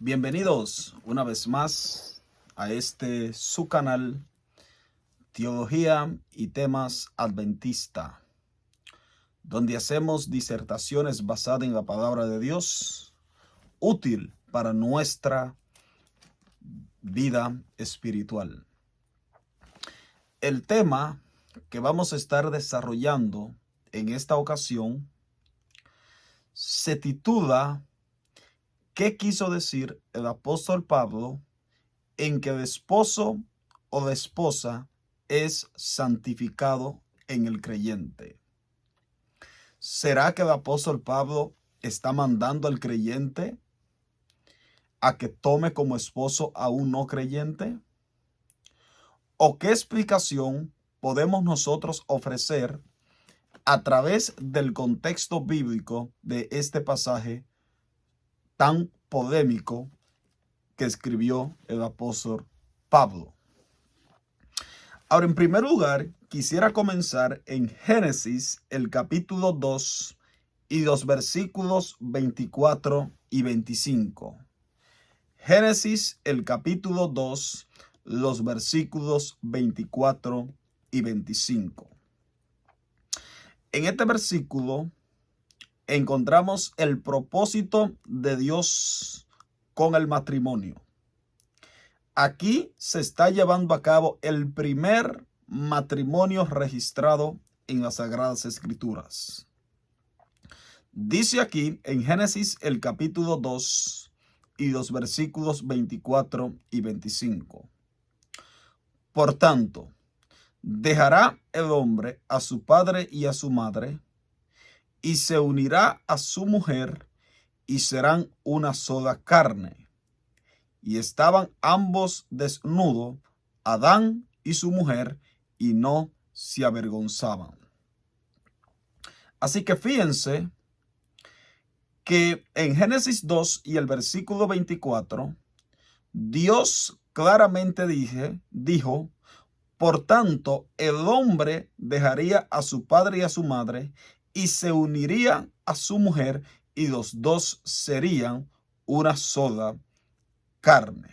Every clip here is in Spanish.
Bienvenidos una vez más a su canal Teología y Temas Adventista, donde hacemos disertaciones basadas en la palabra de Dios, útil para nuestra vida espiritual. El tema que vamos a estar desarrollando en esta ocasión se titula ¿Qué quiso decir el apóstol Pablo en que el esposo o la esposa es santificado en el creyente? ¿Será que el apóstol Pablo está mandando al creyente a que tome como esposo a un no creyente? ¿O qué explicación podemos nosotros ofrecer a través del contexto bíblico de este pasaje tan polémico que escribió el apóstol Pablo? Ahora, en primer lugar, quisiera comenzar en Génesis, el capítulo 2 y los versículos 24 y 25. Génesis, el capítulo 2, los versículos 24 y 25. En este versículo encontramos el propósito de Dios con el matrimonio. Aquí se está llevando a cabo el primer matrimonio registrado en las Sagradas Escrituras. Dice aquí en Génesis el capítulo 2 y los versículos 24 y 25. Por tanto, dejará el hombre a su padre y a su madre, y se unirá a su mujer, y serán una sola carne. Y estaban ambos desnudos, Adán y su mujer, y no se avergonzaban. Así que fíjense que en Génesis 2 y el versículo 24, Dios claramente dijo, por tanto, el hombre dejaría a su padre y a su madre, y se uniría a su mujer, y los dos serían una sola carne.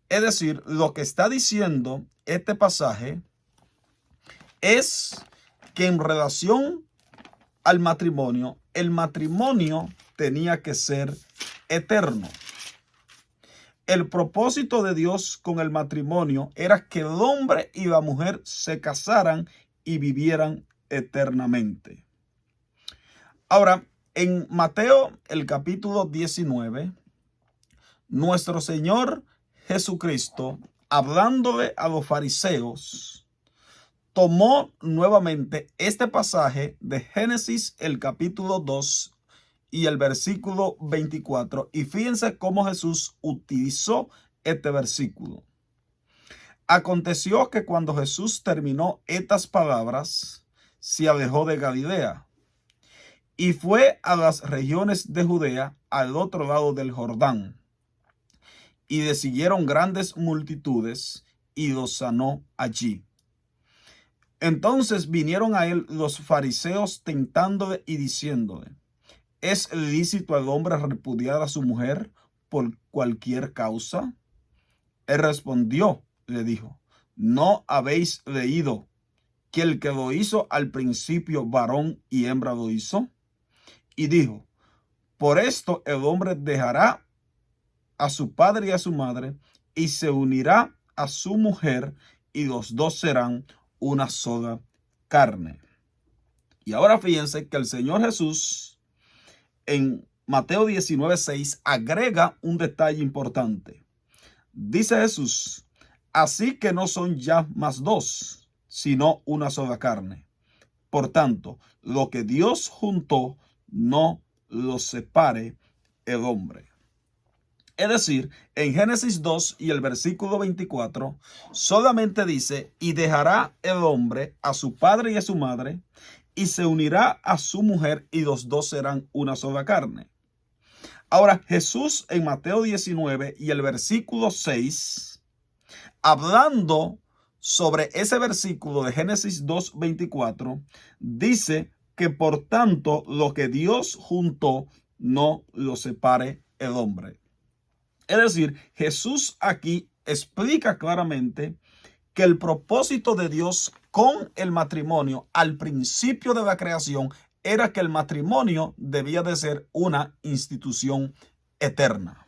Es decir, lo que está diciendo este pasaje es que en relación al matrimonio, el matrimonio tenía que ser eterno. El propósito de Dios con el matrimonio era que el hombre y la mujer se casaran y vivieran eternamente. Ahora, en Mateo, el capítulo 19, nuestro Señor Jesucristo, hablándole a los fariseos, tomó nuevamente este pasaje de Génesis, el capítulo 2 y el versículo 24. Y fíjense cómo Jesús utilizó este versículo. Aconteció que cuando Jesús terminó estas palabras, se alejó de Galilea y fue a las regiones de Judea, al otro lado del Jordán. Y le siguieron grandes multitudes, y los sanó allí. Entonces vinieron a él los fariseos tentándole y diciéndole, ¿es lícito al hombre repudiar a su mujer por cualquier causa? Él respondió, le dijo, ¿no habéis leído que el que lo hizo al principio varón y hembra lo hizo? Y dijo, por esto el hombre dejará a su padre y a su madre, y se unirá a su mujer, y los dos serán una sola carne. Y ahora fíjense que el Señor Jesús en Mateo 19:6 agrega un detalle importante. Dice Jesús, así que no son ya más dos, sino una sola carne. Por tanto, lo que Dios juntó, no lo separe el hombre. Es decir, en Génesis 2 y el versículo 24, solamente dice, y dejará el hombre a su padre y a su madre, y se unirá a su mujer, y los dos serán una sola carne. Ahora, Jesús en Mateo 19 y el versículo 6, hablando sobre ese versículo de Génesis 2:24, dice que por tanto lo que Dios juntó, no lo separe el hombre. Es decir, Jesús aquí explica claramente que el propósito de Dios con el matrimonio al principio de la creación era que el matrimonio debía de ser una institución eterna.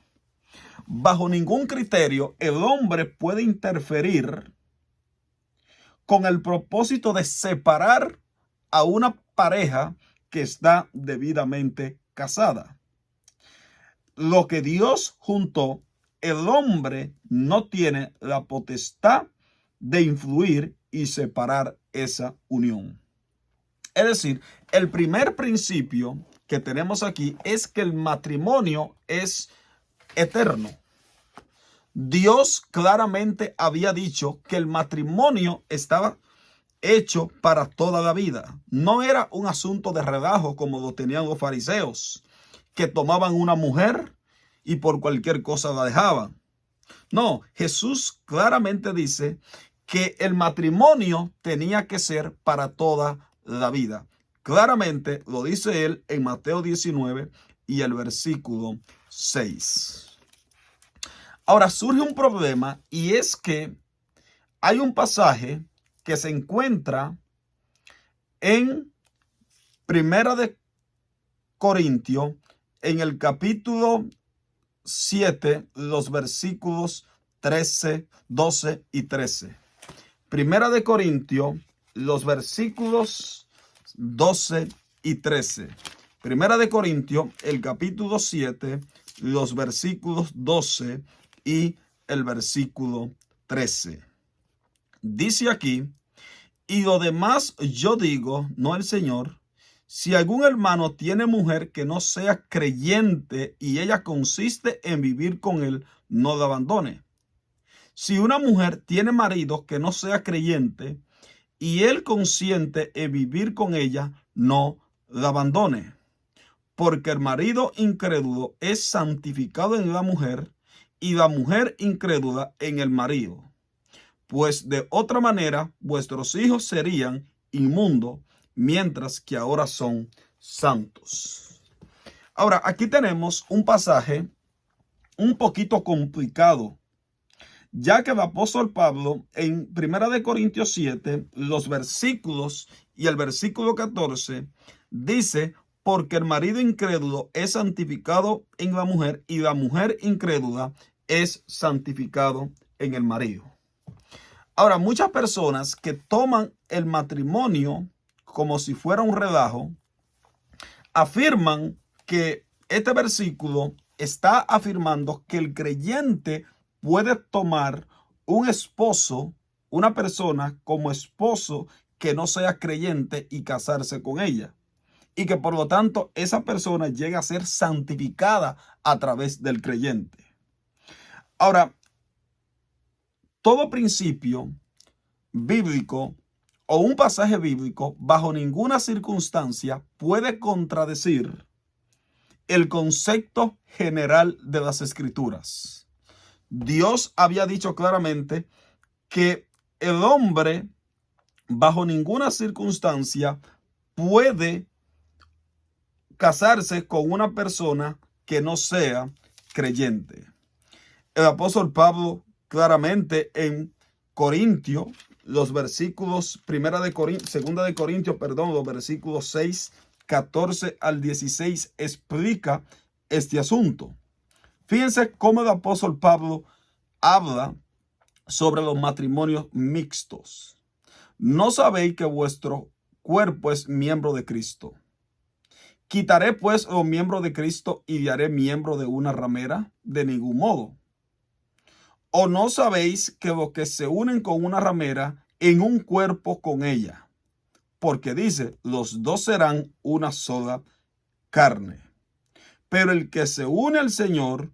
Bajo ningún criterio el hombre puede interferir con el propósito de separar a una pareja que está debidamente casada. Lo que Dios juntó, el hombre no tiene la potestad de influir y separar esa unión. Es decir, el primer principio que tenemos aquí es que el matrimonio es eterno. Dios claramente había dicho que el matrimonio estaba hecho para toda la vida. No era un asunto de relajo como lo tenían los fariseos, que tomaban una mujer y por cualquier cosa la dejaban. No, Jesús claramente dice que el matrimonio tenía que ser para toda la vida. Claramente lo dice él en Mateo 19 y el versículo 6. Ahora surge un problema, y es que hay un pasaje que se encuentra en Primera de Corintios, en el capítulo 7, los versículos 13, 12 y 13. Primera de Corintios, los versículos 12 y 13. Primera de Corintios, el capítulo 7, los versículos 12 y el versículo 13. Dice aquí: y lo demás yo digo, no el Señor, si algún hermano tiene mujer que no sea creyente y ella consiste en vivir con él, no la abandone. Si una mujer tiene marido que no sea creyente y él consiente en vivir con ella, no la abandone. Porque el marido incrédulo es santificado en la mujer y la mujer incrédula en el marido. Pues de otra manera vuestros hijos serían inmundos, mientras que ahora son santos. Ahora, aquí tenemos un pasaje un poquito complicado, ya que el apóstol Pablo en 1 Corintios 7, los versículos y el versículo 14, dice: porque el marido incrédulo es santificado en la mujer y la mujer incrédula es santificado en el marido. Ahora, muchas personas que toman el matrimonio como si fuera un relajo, afirman que este versículo está afirmando que el creyente puede tomar un esposo, una persona como esposo que no sea creyente y casarse con ella. Y que por lo tanto esa persona llega a ser santificada a través del creyente. Ahora, todo principio bíblico o un pasaje bíblico bajo ninguna circunstancia puede contradecir el concepto general de las Escrituras. Dios había dicho claramente que el hombre bajo ninguna circunstancia puede casarse con una persona que no sea creyente. El apóstol Pablo claramente en Corintios, los versículos 2 de Corintios, los versículos 6, 14 al 16 explica este asunto. Fíjense cómo el apóstol Pablo habla sobre los matrimonios mixtos. ¿No sabéis que vuestro cuerpo es miembro de Cristo? ¿Quitaré pues los miembros de Cristo y haré miembro de una ramera? De ningún modo. ¿O no sabéis que los que se unen con una ramera, en un cuerpo con ella? Porque dice, los dos serán una sola carne. Pero el que se une al Señor,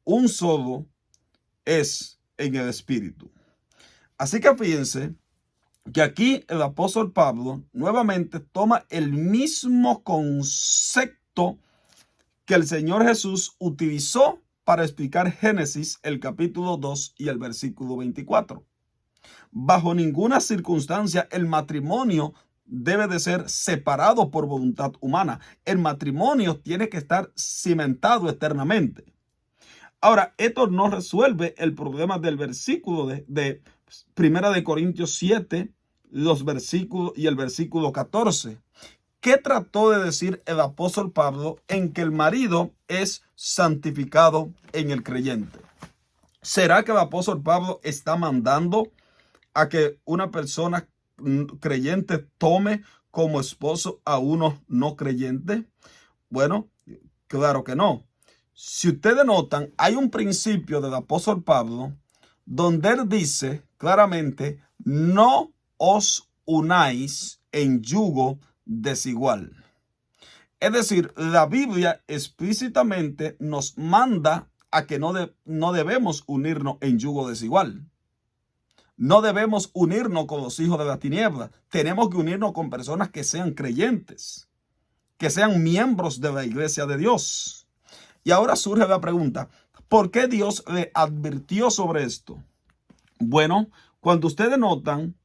un solo es en el Espíritu. Así que fíjense que aquí el apóstol Pablo nuevamente toma el mismo concepto que el Señor Jesús utilizó para explicar Génesis, el capítulo 2 y el versículo 24. Bajo ninguna circunstancia el matrimonio debe de ser separado por voluntad humana. El matrimonio tiene que estar cimentado eternamente. Ahora, esto no resuelve el problema del versículo de Primera de Corintios 7, los versículos y el versículo 14. ¿Qué trató de decir el apóstol Pablo en que el marido es santificado en el creyente? ¿Será que el apóstol Pablo está mandando a que una persona creyente tome como esposo a uno no creyente? Bueno, claro que no. Si ustedes notan, hay un principio del apóstol Pablo donde él dice claramente: no os unáis en yugo desigual. Es decir, la Biblia explícitamente nos manda a que no debemos unirnos en yugo desigual. No debemos unirnos con los hijos de la tiniebla. Tenemos que unirnos con personas que sean creyentes, que sean miembros de la iglesia de Dios. Y ahora surge la pregunta: ¿por qué Dios le advirtió sobre esto? Bueno, cuando ustedes notan,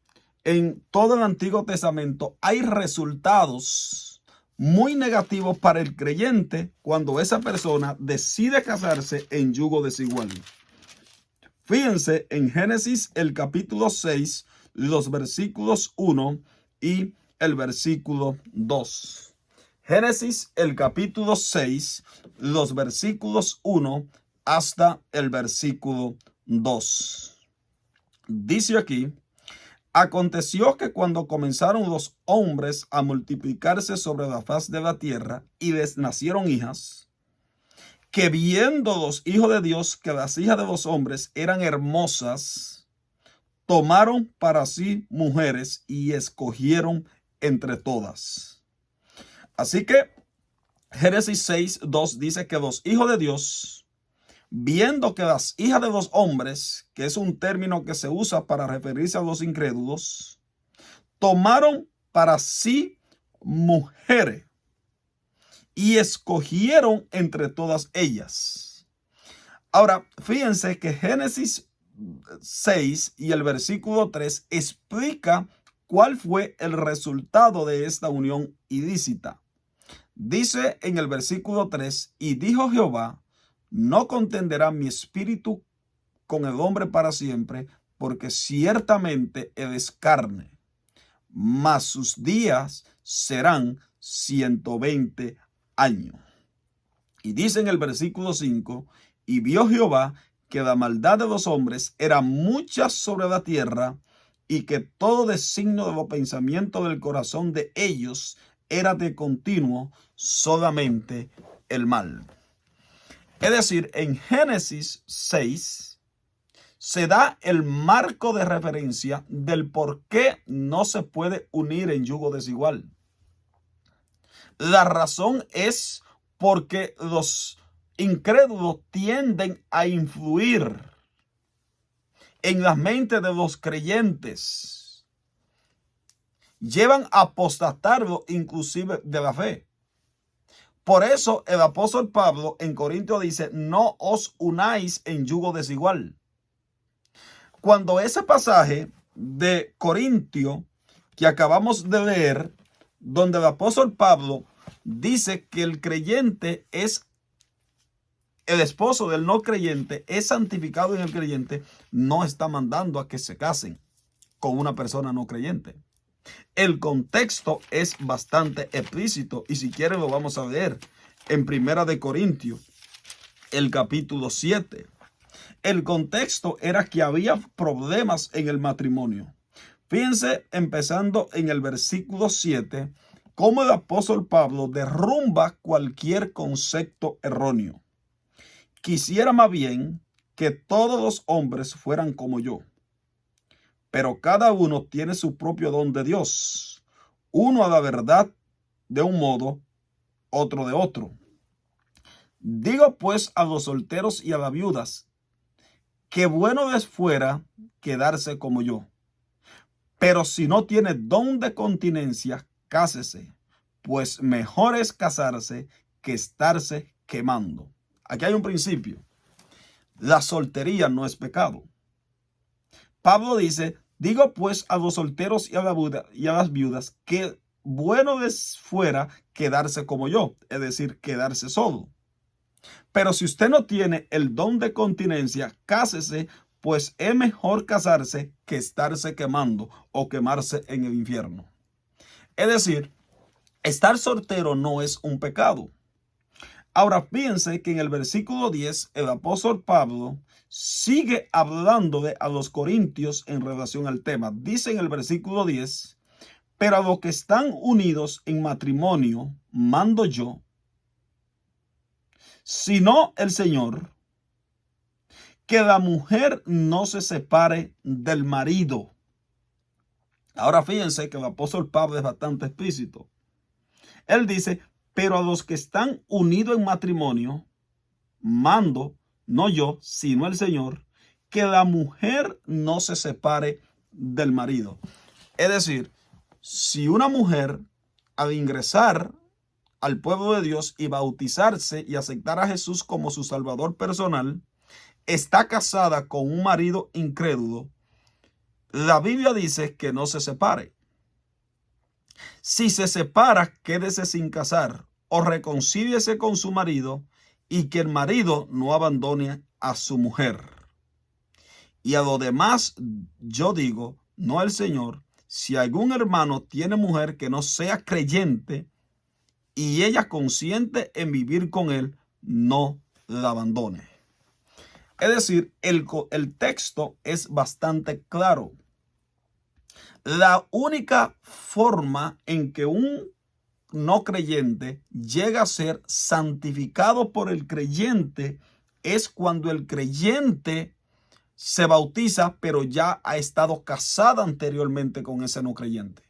en todo el Antiguo Testamento hay resultados muy negativos para el creyente cuando esa persona decide casarse en yugo desigual. Fíjense en Génesis el capítulo 6, los versículos 1 y el versículo 2. Génesis el capítulo 6, los versículos 1 hasta el versículo 2. Dice aquí: aconteció que cuando comenzaron los hombres a multiplicarse sobre la faz de la tierra y les nacieron hijas, que viendo los hijos de Dios que las hijas de los hombres eran hermosas, tomaron para sí mujeres y escogieron entre todas. Así que Génesis 6, 2 dice que los hijos de Dios, viendo que las hijas de los hombres, que es un término que se usa para referirse a los incrédulos, tomaron para sí mujeres y escogieron entre todas ellas. Ahora, fíjense que Génesis 6 y el versículo 3 explica cuál fue el resultado de esta unión ilícita. Dice en el versículo 3: y dijo Jehová: no contenderá mi espíritu con el hombre para siempre, porque ciertamente él es carne, mas sus días serán 120 años. Y dice en el versículo 5: y vio Jehová que la maldad de los hombres era mucha sobre la tierra, y que todo designio de los pensamientos del corazón de ellos era de continuo solamente el mal. Es decir, en Génesis 6 se da el marco de referencia del por qué no se puede unir en yugo desigual. La razón es porque los incrédulos tienden a influir en la mente de los creyentes. Llevan a apostatarlo inclusive de la fe. Por eso el apóstol Pablo en Corintios dice: no os unáis en yugo desigual. Cuando ese pasaje de Corintio que acabamos de leer, donde el apóstol Pablo dice que el creyente es el esposo del no creyente, es santificado en el creyente, no está mandando a que se casen con una persona no creyente. El contexto es bastante explícito y si quieren lo vamos a leer en Primera de Corintios, el capítulo 7. El contexto era que había problemas en el matrimonio. Fíjense, empezando en el versículo 7, cómo el apóstol Pablo derrumba cualquier concepto erróneo. Quisiera más bien que todos los hombres fueran como yo, pero cada uno tiene su propio don de Dios. Uno a la verdad de un modo, otro de otro. Digo pues a los solteros y a las viudas, que bueno les fuera quedarse como yo. Pero si no tiene don de continencia, cásese, pues mejor es casarse que estarse quemando. Aquí hay un principio. La soltería no es pecado. Pablo dice: digo pues a los solteros y a las viudas que bueno les fuera quedarse como yo, es decir, quedarse solo. Pero si usted no tiene el don de continencia, cásese, pues es mejor casarse que estarse quemando o quemarse en el infierno. Es decir, estar soltero no es un pecado. Ahora fíjense que en el versículo 10 el apóstol Pablo sigue hablándole a los corintios en relación al tema. Dice en el versículo 10, pero a los que están unidos en matrimonio, mando yo, sino el Señor, que la mujer no se separe del marido. Ahora fíjense que el apóstol Pablo es bastante explícito. Él dice, pero a los que están unidos en matrimonio, mando, no yo, sino el Señor, que la mujer no se separe del marido. Es decir, si una mujer al ingresar al pueblo de Dios y bautizarse y aceptar a Jesús como su Salvador personal, está casada con un marido incrédulo, la Biblia dice que no se separe. Si se separa, quédese sin casar o reconcíliese con su marido y que el marido no abandone a su mujer. Y a lo demás yo digo, no el Señor, si algún hermano tiene mujer que no sea creyente y ella consiente en vivir con él, no la abandone. Es decir, el texto es bastante claro. La única forma en que un no creyente llega a ser santificado por el creyente es cuando el creyente se bautiza, pero ya ha estado casada anteriormente con ese no creyente.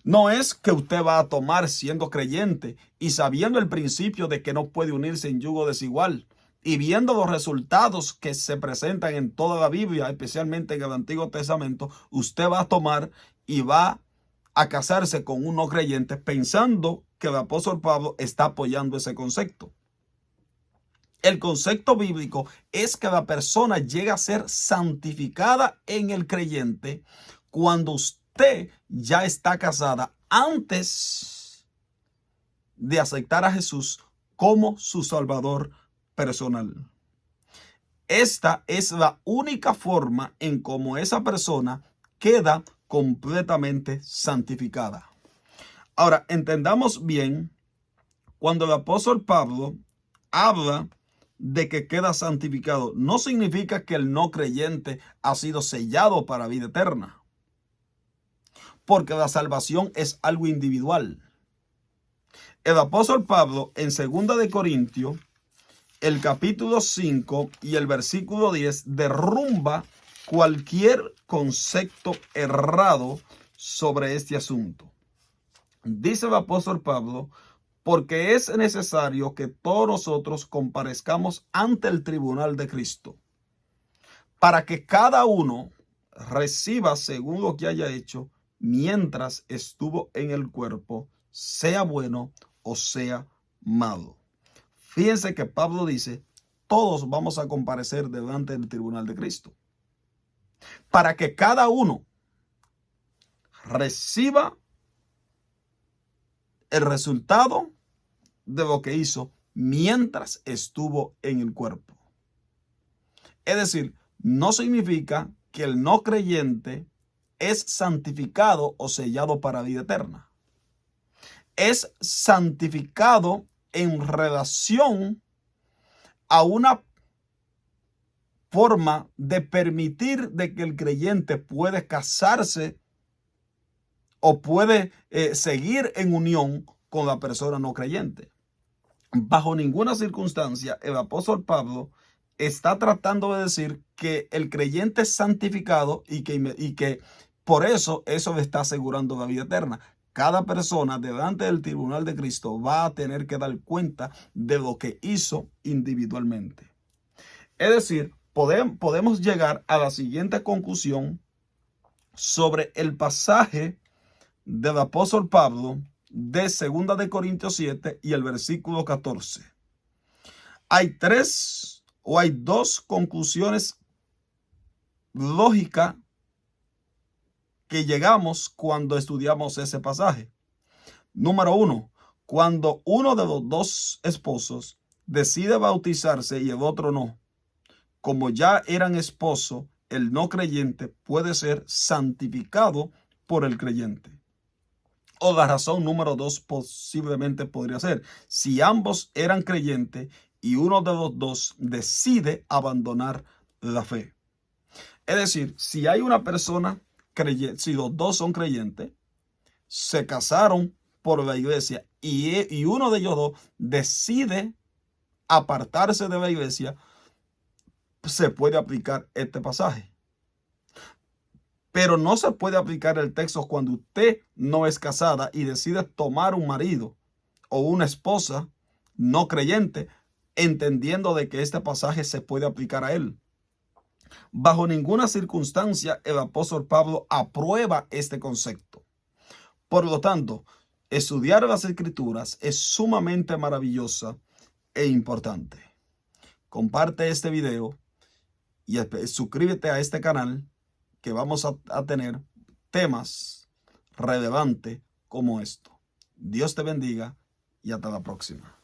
No es que usted va a tomar siendo creyente y sabiendo el principio de que no puede unirse en yugo desigual y viendo los resultados que se presentan en toda la Biblia, especialmente en el Antiguo Testamento, usted va a tomar y va a casarse con un no creyente pensando que el apóstol Pablo está apoyando ese concepto. El concepto bíblico es que la persona llega a ser santificada en el creyente cuando usted ya está casada antes de aceptar a Jesús como su Salvador personal. Esta es la única forma en cómo esa persona queda completamente santificada. Ahora, entendamos bien, cuando el apóstol Pablo habla de que queda santificado, no significa que el no creyente ha sido sellado para vida eterna, porque la salvación es algo individual. El apóstol Pablo en 2 de Corintios, el capítulo 5 y el versículo 10 derrumba cualquier concepto errado sobre este asunto. Dice el apóstol Pablo, porque es necesario que todos nosotros comparezcamos ante el tribunal de Cristo, para que cada uno reciba según lo que haya hecho mientras estuvo en el cuerpo, sea bueno o sea malo. Fíjense que Pablo dice, todos vamos a comparecer delante del tribunal de Cristo, para que cada uno reciba el resultado de lo que hizo mientras estuvo en el cuerpo. Es decir, no significa que el no creyente es santificado o sellado para vida eterna. Es santificado en relación a una forma de permitir de que el creyente puede casarse o puede seguir en unión con la persona no creyente. Bajo ninguna circunstancia el apóstol Pablo está tratando de decir que el creyente es santificado y que por eso le está asegurando la vida eterna. Cada persona delante del tribunal de Cristo va a tener que dar cuenta de lo que hizo individualmente. Es decir, podemos llegar a la siguiente conclusión sobre el pasaje del apóstol Pablo de 2 de Corintios 7 y el versículo 14. Hay dos conclusiones lógicas que llegamos cuando estudiamos ese pasaje. Número 1, cuando uno de los dos esposos decide bautizarse y el otro no, como ya eran esposos, el no creyente puede ser santificado por el creyente. O la razón número 2 posiblemente podría ser, si ambos eran creyentes y uno de los dos decide abandonar la fe. Es decir, si hay una persona creyente, si los dos son creyentes, se casaron por la iglesia y uno de ellos dos decide apartarse de la iglesia, se puede aplicar este pasaje. Pero no se puede aplicar el texto cuando usted no es casada y decide tomar un marido o una esposa no creyente, entendiendo de que este pasaje se puede aplicar a él. Bajo ninguna circunstancia el apóstol Pablo aprueba este concepto. Por lo tanto, estudiar las Escrituras es sumamente maravillosa e importante. Comparte este video y suscríbete a este canal, que vamos a tener temas relevantes como esto. Dios te bendiga y hasta la próxima.